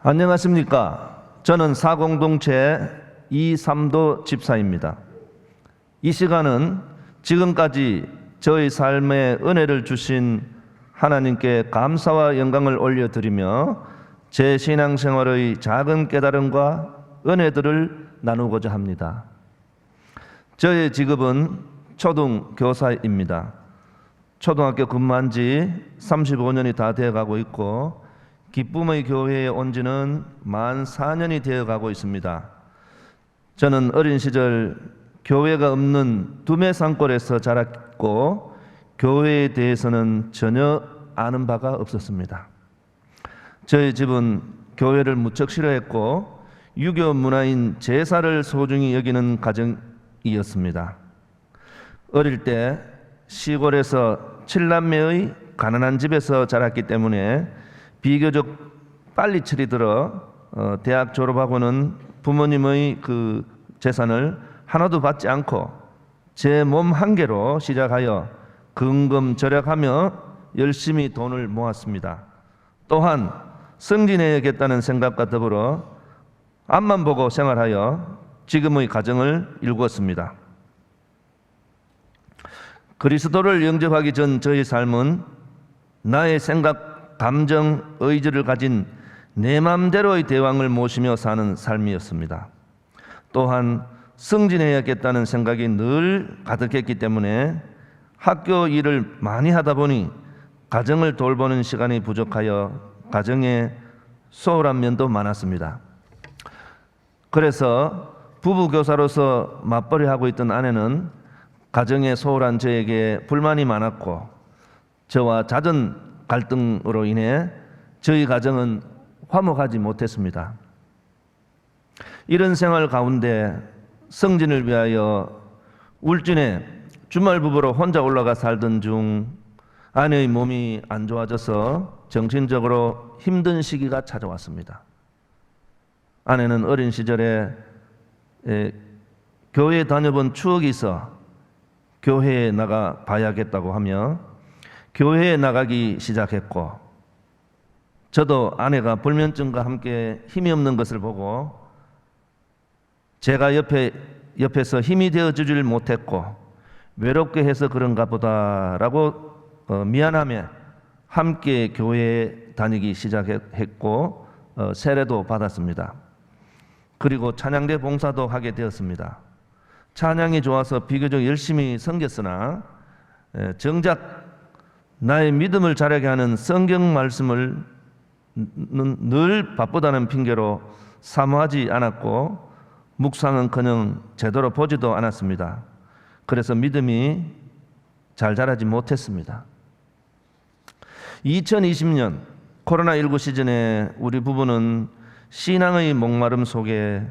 안녕하십니까. 저는 사공동체 이삼도 집사입니다. 이 시간은 지금까지 저희 삶에 은혜를 주신 하나님께 감사와 영광을 올려드리며 제 신앙생활의 작은 깨달음과 은혜들을 나누고자 합니다. 저의 직업은 초등교사입니다. 초등학교 근무한 지 35년이 다 되어가고 있고 기쁨의 교회에 온 지는 만 4년이 되어가고 있습니다. 저는 어린 시절 교회가 없는 두메산골에서 자랐고 교회에 대해서는 전혀 아는 바가 없었습니다. 저희 집은 교회를 무척 싫어했고 유교 문화인 제사를 소중히 여기는 가정이었습니다. 어릴 때 시골에서 7남매의 가난한 집에서 자랐기 때문에 비교적 빨리 철이 들어 대학 졸업하고는 부모님의 그 재산을 하나도 받지 않고 제 몸 한 개로 시작하여 근검절약하며 열심히 돈을 모았습니다. 또한 승진해야겠다는 생각과 더불어 앞만 보고 생활하여 지금의 가정을 일구었습니다. 그리스도를 영접하기 전 저의 삶은 나의 생각, 감정, 의지를 가진 내 맘대로의 대왕을 모시며 사는 삶이었습니다. 또한 승진해야겠다는 생각이 늘 가득했기 때문에 학교 일을 많이 하다 보니 가정을 돌보는 시간이 부족하여 가정에 소홀한 면도 많았습니다. 그래서 부부교사로서 맞벌이하고 있던 아내는 가정에 소홀한 저에게 불만이 많았고 저와 잦은 갈등으로 인해 저희 가정은 화목하지 못했습니다. 이런 생활 가운데 승진을 위하여 울진에 주말 부부로 혼자 올라가 살던 중 아내의 몸이 안 좋아져서 정신적으로 힘든 시기가 찾아왔습니다. 아내는 어린 시절에 교회에 다녀본 추억이 있어 교회에 나가 봐야겠다고 하며 교회에 나가기 시작했고 저도 아내가 불면증과 함께 힘이 없는 것을 보고 제가 옆에서 힘이 되어주질 못했고 외롭게 해서 그런가 보다라고 미안하며 함께 교회에 다니기 시작했고 세례도 받았습니다. 그리고 찬양대 봉사도 하게 되었습니다. 찬양이 좋아서 비교적 열심히 섬겼으나 정작 나의 믿음을 자라게 하는 성경 말씀을 늘 바쁘다는 핑계로 사모하지 않았고 묵상은커녕 제대로 보지도 않았습니다. 그래서 믿음이 잘 자라지 못했습니다. 2020년 코로나19 시즌에 우리 부부는 신앙의 목마름 속에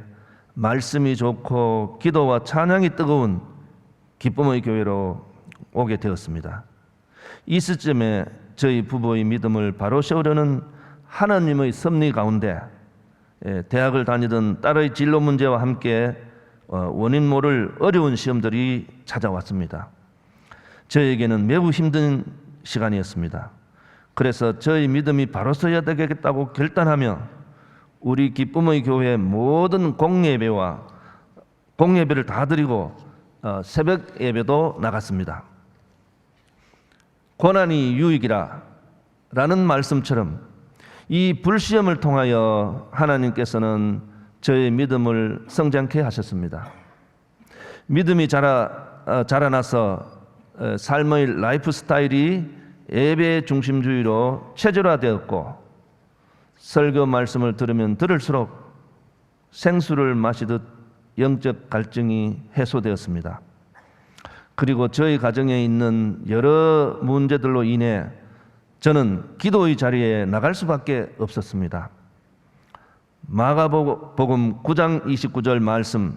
말씀이 좋고 기도와 찬양이 뜨거운 기쁨의 교회로 오게 되었습니다. 이 시점에 저희 부부의 믿음을 바로 세우려는 하나님의 섭리 가운데 대학을 다니던 딸의 진로 문제와 함께 원인 모를 어려운 시험들이 찾아왔습니다. 저에게는 매우 힘든 시간이었습니다. 그래서 저희 믿음이 바로 서야 되겠다고 결단하며 우리 기쁨의 교회 모든 공예배를 다 드리고 새벽 예배도 나갔습니다. 고난이 유익이라 라는 말씀처럼 이 불시험을 통하여 하나님께서는 저의 믿음을 성장케 하셨습니다. 믿음이 자라나서 삶의 라이프 스타일이 예배 중심주의로 체질화되었고 설교 말씀을 들으면 들을수록 생수를 마시듯 영적 갈증이 해소되었습니다. 그리고 저희 가정에 있는 여러 문제들로 인해 저는 기도의 자리에 나갈 수밖에 없었습니다. 마가복음 9장 29절 말씀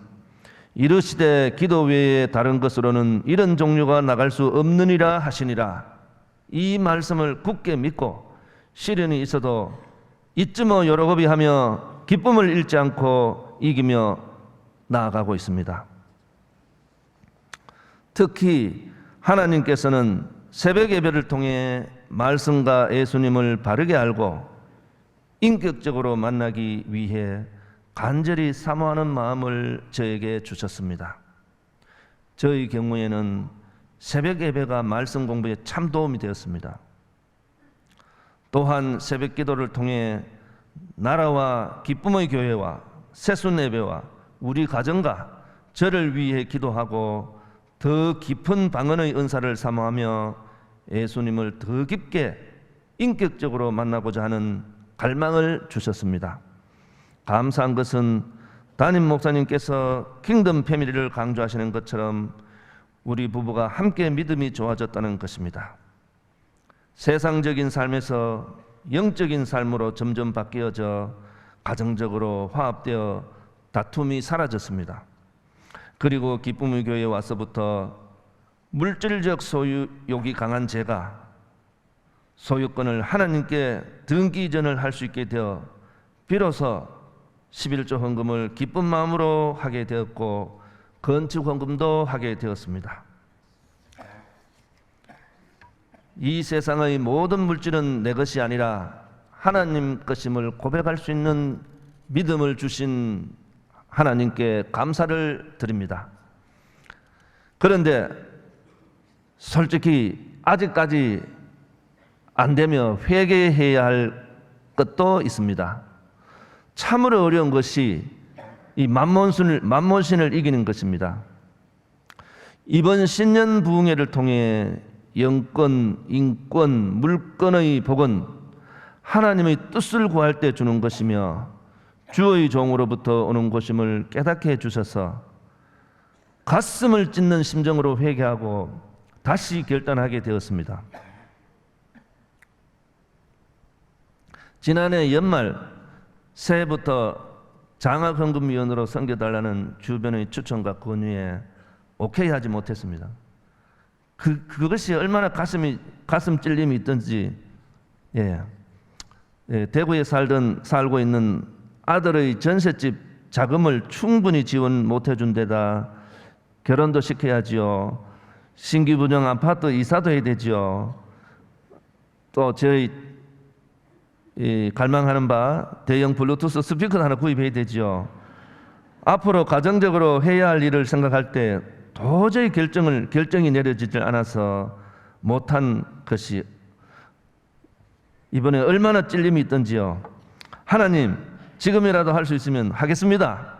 이르시되 기도 외에 다른 것으로는 이런 종류가 나갈 수 없느니라 하시니라. 이 말씀을 굳게 믿고 시련이 있어도 이쯤어 여러고비 하며 기쁨을 잃지 않고 이기며 나아가고 있습니다. 특히 하나님께서는 새벽 예배를 통해 말씀과 예수님을 바르게 알고 인격적으로 만나기 위해 간절히 사모하는 마음을 저에게 주셨습니다. 저의 경우에는 새벽 예배가 말씀 공부에 참 도움이 되었습니다. 또한 새벽 기도를 통해 나라와 기쁨의 교회와 새순 예배와 우리 가정과 저를 위해 기도하고 더 깊은 방언의 은사를 사모하며 예수님을 더 깊게 인격적으로 만나고자 하는 갈망을 주셨습니다. 감사한 것은 담임 목사님께서 킹덤 패밀리를 강조하시는 것처럼 우리 부부가 함께 믿음이 좋아졌다는 것입니다. 세상적인 삶에서 영적인 삶으로 점점 바뀌어져 가정적으로 화합되어 다툼이 사라졌습니다. 그리고 기쁨의 교회에 와서부터 물질적 소유욕이 강한 제가 소유권을 하나님께 등기이전을 할 수 있게 되어 비로소 11조 헌금을 기쁜 마음으로 하게 되었고 건축 헌금도 하게 되었습니다. 이 세상의 모든 물질은 내 것이 아니라 하나님 것임을 고백할 수 있는 믿음을 주신 하나님께 감사를 드립니다. 그런데 솔직히 아직까지 안 되며 회개해야 할 것도 있습니다. 참으로 어려운 것이 이 만몬신을 이기는 것입니다. 이번 신년 부흥회를 통해 영권, 인권, 물권의 복은 하나님의 뜻을 구할 때 주는 것이며 주의 종으로부터 오는 것임을 깨닫게 해주셔서 가슴을 찢는 심정으로 회개하고 다시 결단하게 되었습니다. 지난해 연말 새해부터 장학헌금위원으로 섬겨달라는 주변의 추천과 권유에 오케이 하지 못했습니다. 그것이 얼마나 가슴 찔림이 있던지, 대구에 살고 있는 아들의 전셋집 자금을 충분히 지원 못해준 데다 결혼도 시켜야지요. 신규 분양 아파트 이사도 해야 되지요. 또 저희 갈망하는 바 대형 블루투스 스피커 하나 구입해야 되지요. 앞으로 가정적으로 해야 할 일을 생각할 때 도저히 결정이 내려지질 않아서 못한 것이 이번에 얼마나 찔림이 있던지요. 하나님, 지금이라도 할 수 있으면 하겠습니다.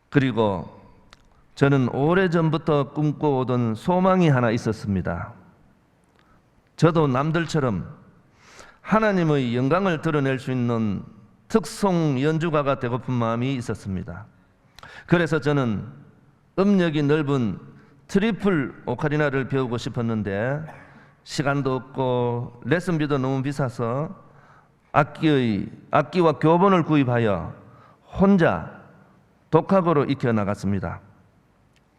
그리고 저는 오래전부터 꿈꿔오던 소망이 하나 있었습니다. 저도 남들처럼 하나님의 영광을 드러낼 수 있는 특송 연주가가 되고픈 마음이 있었습니다. 그래서 저는 음역이 넓은 트리플 오카리나를 배우고 싶었는데 시간도 없고 레슨비도 너무 비싸서 악기와 교본을 구입하여 혼자 독학으로 익혀 나갔습니다.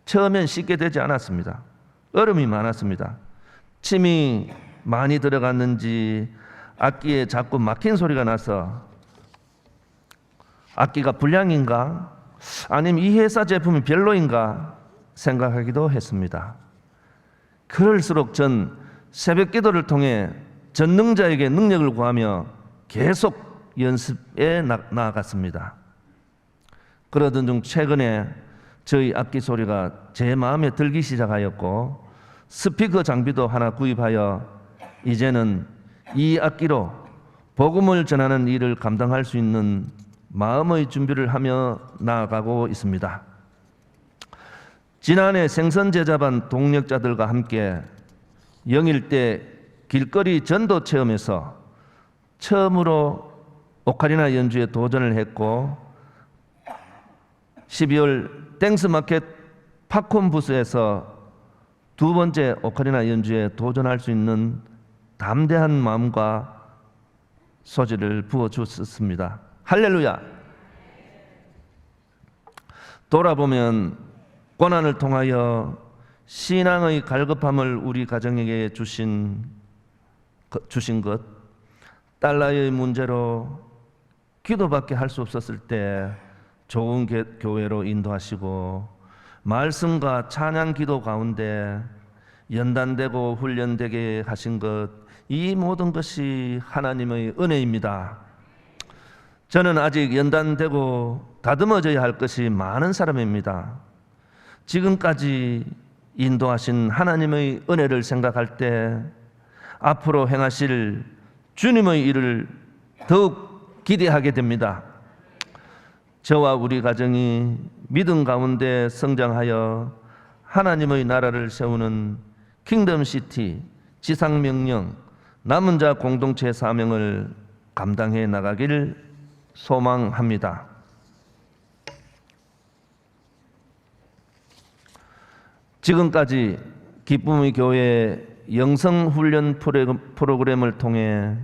처음엔 쉽게 되지 않았습니다. 어려움이 많았습니다. 침이 많이 들어갔는지 악기에 자꾸 막힌 소리가 나서 악기가 불량인가? 아니면 이 회사 제품이 별로인가? 생각하기도 했습니다. 그럴수록 전 새벽 기도를 통해 전능자에게 능력을 구하며 계속 연습에 나아갔습니다. 그러던 중 최근에 저희 악기 소리가 제 마음에 들기 시작하였고 스피커 장비도 하나 구입하여 이제는 이 악기로 복음을 전하는 일을 감당할 수 있는 마음의 준비를 하며 나아가고 있습니다. 지난해 생선제자반 동력자들과 함께 영일대 길거리 전도 체험에서 처음으로 오카리나 연주에 도전을 했고 12월 땡스마켓 팝콘 부스에서 두 번째 오카리나 연주에 도전할 수 있는 담대한 마음과 소질을 부어주었습니다. 할렐루야! 돌아보면 고난을 통하여 신앙의 갈급함을 우리 가정에게 주신 것, 달러의 문제로 기도밖에 할 수 없었을 때 좋은 교회로 인도하시고 말씀과 찬양 기도 가운데 연단되고 훈련되게 하신 것, 이 모든 것이 하나님의 은혜입니다. 저는 아직 연단되고 다듬어져야 할 것이 많은 사람입니다. 지금까지 인도하신 하나님의 은혜를 생각할 때 앞으로 행하실 주님의 일을 더욱 기대하게 됩니다. 저와 우리 가정이 믿음 가운데 성장하여 하나님의 나라를 세우는 킹덤시티 지상명령 남은 자 공동체 사명을 감당해 나가길 소망합니다. 지금까지 기쁨의 교회 영성훈련 프로그램을 통해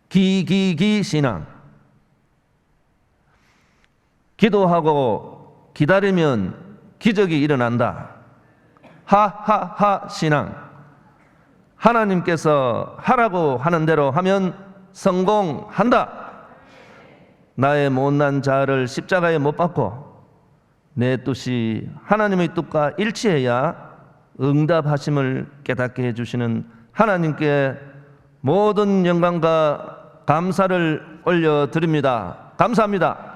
기기기 신앙, 기도하고 기다리면 기적이 일어난다. 하하하 신앙, 하나님께서 하라고 하는 대로 하면 성공한다. 나의 못난 자아를 십자가에 못 박고 내 뜻이 하나님의 뜻과 일치해야 응답하심을 깨닫게 해주시는 하나님께 모든 영광과 감사를 올려드립니다. 감사합니다.